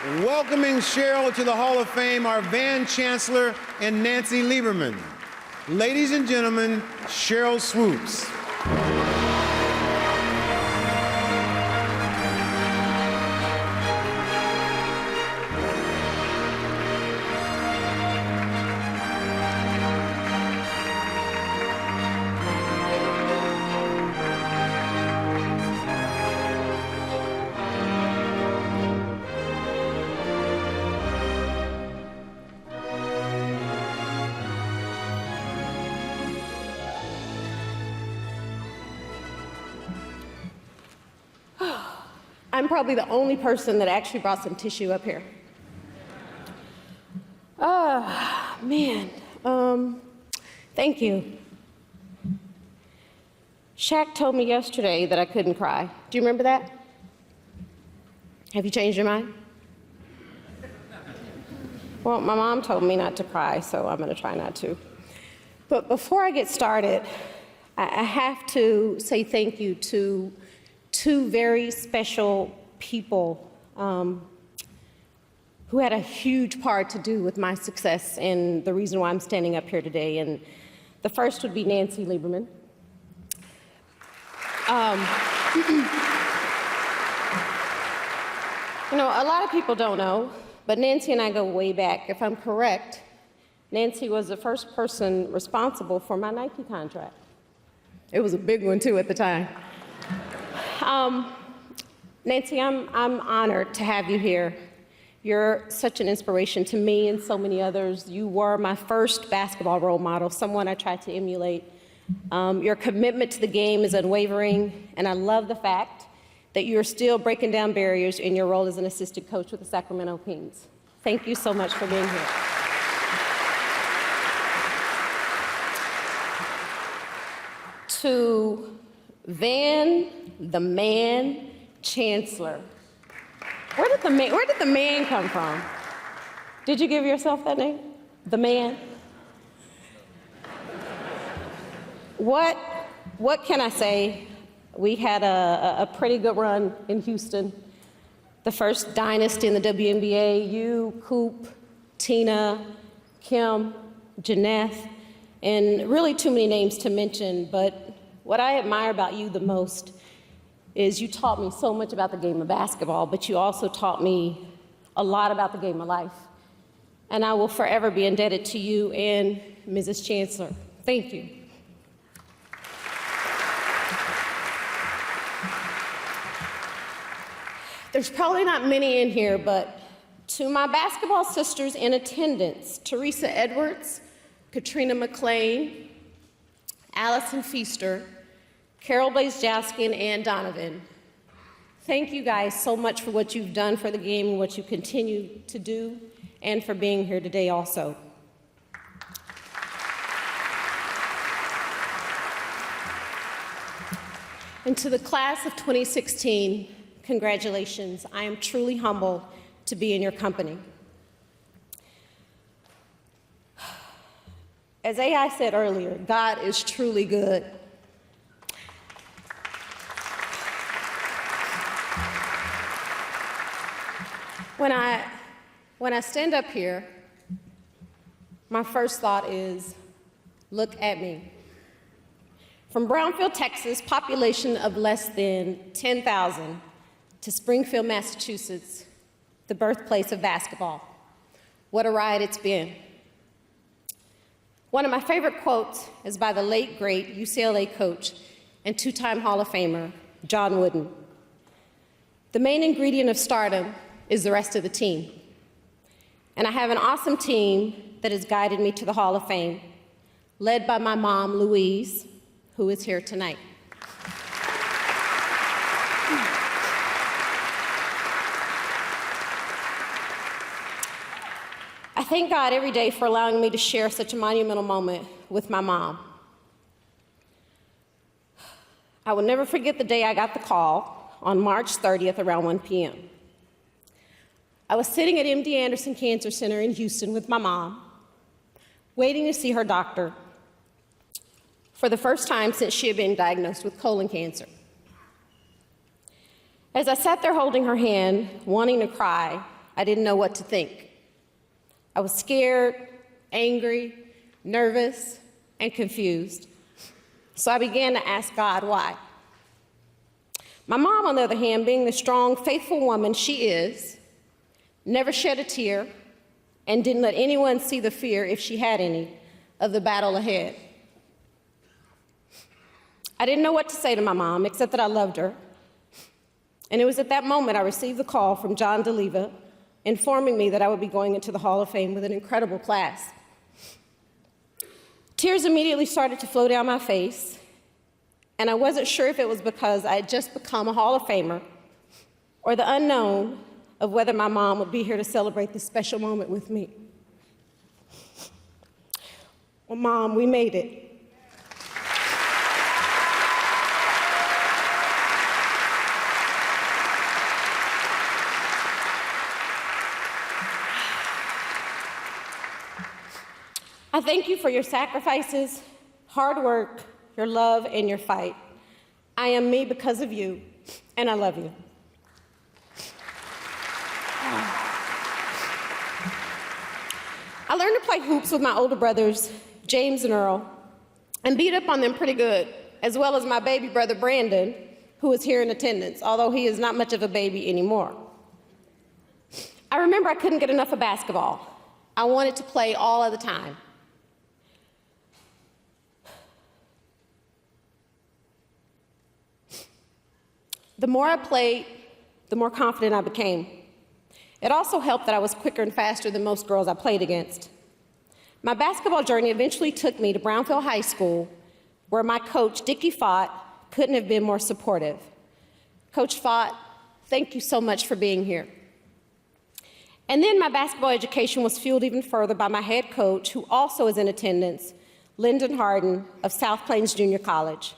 Welcoming Sheryl to the Hall of Fame are Van Chancellor and Nancy Lieberman. Ladies and gentlemen, Sheryl Swoopes. I'm probably the only person that actually brought some tissue up here. Oh, man. Thank you. Shaq told me yesterday that I couldn't cry. Do you remember that? Have you changed your mind? Well, my mom told me not to cry, so I'm going to try not to. But before I get started, I have to say thank you to two very special people who had a huge part to do with my success and the reason why I'm standing up here today. And the first would be Nancy Lieberman. You know, a lot of people don't know, but Nancy and I go way back. If I'm correct, Nancy was the first person responsible for my Nike contract. It was a big one, too, at the time. Nancy, I'm honored to have you here. You're such an inspiration to me and so many others. You were my first basketball role model, someone I tried to emulate. Your commitment to the game is unwavering, and I love the fact that you're still breaking down barriers in your role as an assistant coach with the Sacramento Kings. Thank you so much for being here. To Van, the man, Chancellor. Where did the man come from? Did you give yourself that name? The man? What can I say? We had a pretty good run in Houston. The first dynasty in the WNBA, you, Coop, Tina, Kim, Janeth, and really too many names to mention, but what I admire about you the most is you taught me so much about the game of basketball, but you also taught me a lot about the game of life. And I will forever be indebted to you and Mrs. Chancellor. Thank you. There's probably not many in here, but to my basketball sisters in attendance, Teresa Edwards, Katrina McClain, Allison Feaster, Carol Blaze-Jaskin, and Ann Donovan. Thank you guys so much for what you've done for the game and what you continue to do, and for being here today also. And to the class of 2016, congratulations. I am truly humbled to be in your company. As AI said earlier, God is truly good. When I stand up here, my first thought is, look at me. From Brownfield, Texas, population of less than 10,000, to Springfield, Massachusetts, the birthplace of basketball. What a ride it's been. One of my favorite quotes is by the late, great UCLA coach and two-time Hall of Famer, John Wooden. The main ingredient of stardom is the rest of the team. And I have an awesome team that has guided me to the Hall of Fame, led by my mom, Louise, who is here tonight. I thank God every day for allowing me to share such a monumental moment with my mom. I will never forget the day I got the call on March 30th around 1 p.m. I was sitting at MD Anderson Cancer Center in Houston with my mom, waiting to see her doctor for the first time since she had been diagnosed with colon cancer. As I sat there holding her hand, wanting to cry, I didn't know what to think. I was scared, angry, nervous, and confused. So I began to ask God why. My mom, on the other hand, being the strong, faithful woman she is, never shed a tear and didn't let anyone see the fear, if she had any, of the battle ahead. I didn't know what to say to my mom, except that I loved her. And it was at that moment I received the call from John DeLeva, informing me that I would be going into the Hall of Fame with an incredible class. Tears immediately started to flow down my face, and I wasn't sure if it was because I had just become a Hall of Famer or the unknown of whether my mom would be here to celebrate this special moment with me. Well, Mom, we made it. I thank you for your sacrifices, hard work, your love, and your fight. I am me because of you, and I love you. I learned to play hoops with my older brothers, James and Earl, and beat up on them pretty good, as well as my baby brother, Brandon, who is here in attendance, although he is not much of a baby anymore. I remember I couldn't get enough of basketball. I wanted to play all of the time. The more I played, the more confident I became. It also helped that I was quicker and faster than most girls I played against. My basketball journey eventually took me to Brownfield High School, where my coach, Dickie Fott, couldn't have been more supportive. Coach Fott, thank you so much for being here. And then my basketball education was fueled even further by my head coach, who also is in attendance, Lyndon Harden of South Plains Junior College,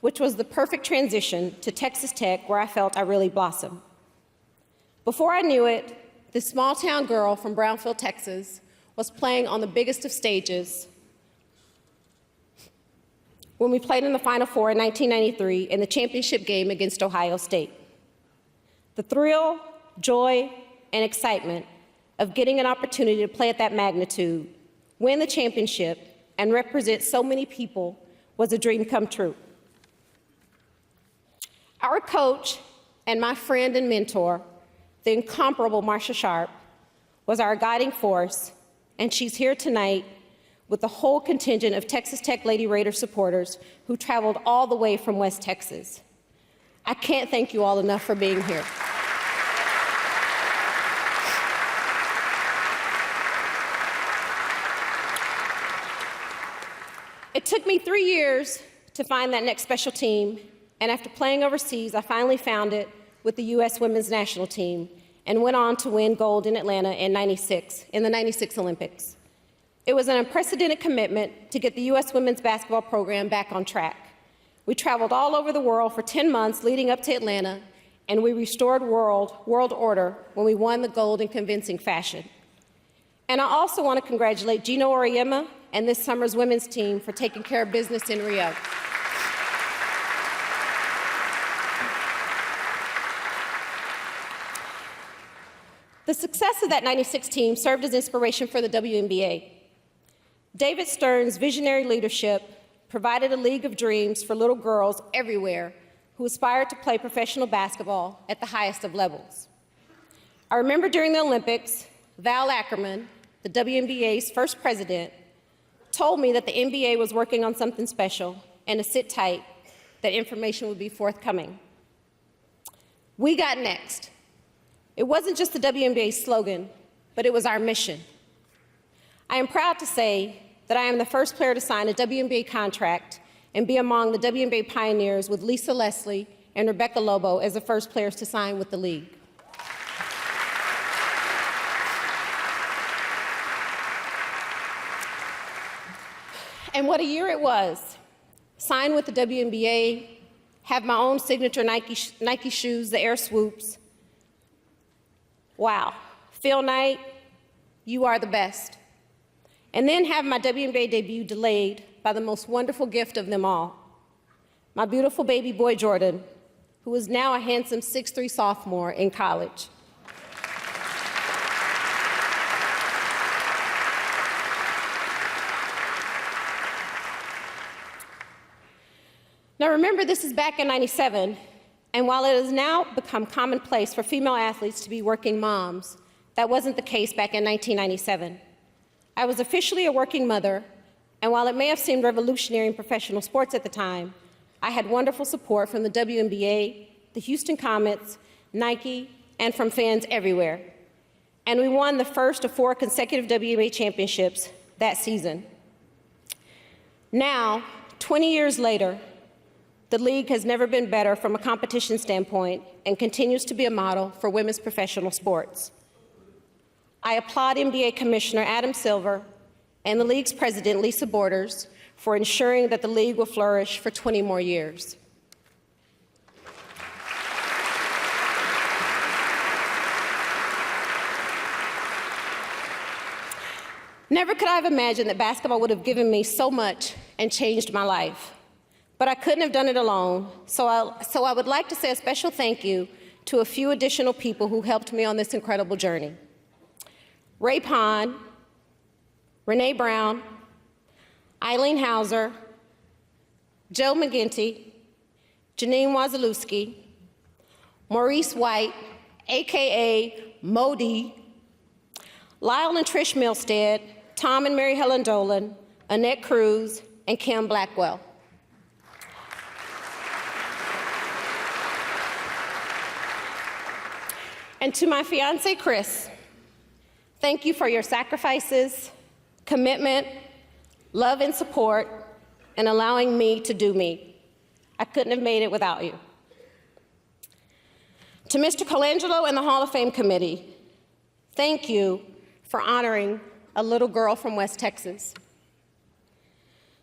which was the perfect transition to Texas Tech, where I felt I really blossomed. Before I knew it, this small-town girl from Brownfield, Texas, was playing on the biggest of stages when we played in the Final Four in 1993 in the championship game against Ohio State. The thrill, joy, and excitement of getting an opportunity to play at that magnitude, win the championship, and represent so many people was a dream come true. Our coach and my friend and mentor, the incomparable Marcia Sharp, was our guiding force, and she's here tonight with the whole contingent of Texas Tech Lady Raider supporters who traveled all the way from West Texas. I can't thank you all enough for being here. It took me 3 years to find that next special team, and after playing overseas, I finally found it with the U.S. women's national team and went on to win gold in Atlanta in the 96 Olympics. It was an unprecedented commitment to get the U.S. women's basketball program back on track. We traveled all over the world for 10 months leading up to Atlanta, and we restored world order when we won the gold in convincing fashion. And I also want to congratulate Gino Auriemma and this summer's women's team for taking care of business in Rio. The success of that 96 team served as inspiration for the WNBA. David Stern's visionary leadership provided a league of dreams for little girls everywhere who aspired to play professional basketball at the highest of levels. I remember during the Olympics, Val Ackerman, the WNBA's first president, told me that the NBA was working on something special and to sit tight, that information would be forthcoming. We got next. It wasn't just the WNBA's slogan, but it was our mission. I am proud to say that I am the first player to sign a WNBA contract and be among the WNBA pioneers with Lisa Leslie and Rebecca Lobo as the first players to sign with the league. And what a year it was. Sign with the WNBA, have my own signature Nike shoes, the Air Swoopes. Wow. Phil Knight, you are the best. And then have my WNBA debut delayed by the most wonderful gift of them all, my beautiful baby boy Jordan, who is now a handsome 6'3" sophomore in college. Now remember, this is back in '97, and while it has now become commonplace for female athletes to be working moms, that wasn't the case back in 1997. I was officially a working mother, and while it may have seemed revolutionary in professional sports at the time, I had wonderful support from the WNBA, the Houston Comets, Nike, and from fans everywhere. And we won the first of 4 consecutive WNBA championships that season. Now, 20 years later, the league has never been better from a competition standpoint and continues to be a model for women's professional sports. I applaud NBA Commissioner Adam Silver and the league's president, Lisa Borders, for ensuring that the league will flourish for 20 more years. Never could I have imagined that basketball would have given me so much and changed my life. But I couldn't have done it alone, so I would like to say a special thank you to a few additional people who helped me on this incredible journey. Ray Pond, Renee Brown, Eileen Hauser, Joe McGinty, Janine Wazalewski, Maurice White, AKA Modi, Lyle and Trish Milstead, Tom and Mary Helen Dolan, Annette Cruz, and Kim Blackwell. And to my fiance, Chris, thank you for your sacrifices, commitment, love and support, and allowing me to do me. I couldn't have made it without you. To Mr. Colangelo and the Hall of Fame Committee, thank you for honoring a little girl from West Texas.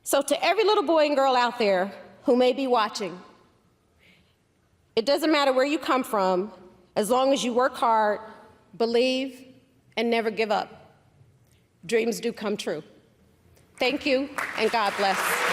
So to every little boy and girl out there who may be watching, it doesn't matter where you come from, as long as you work hard, believe, and never give up. Dreams do come true. Thank you, and God bless.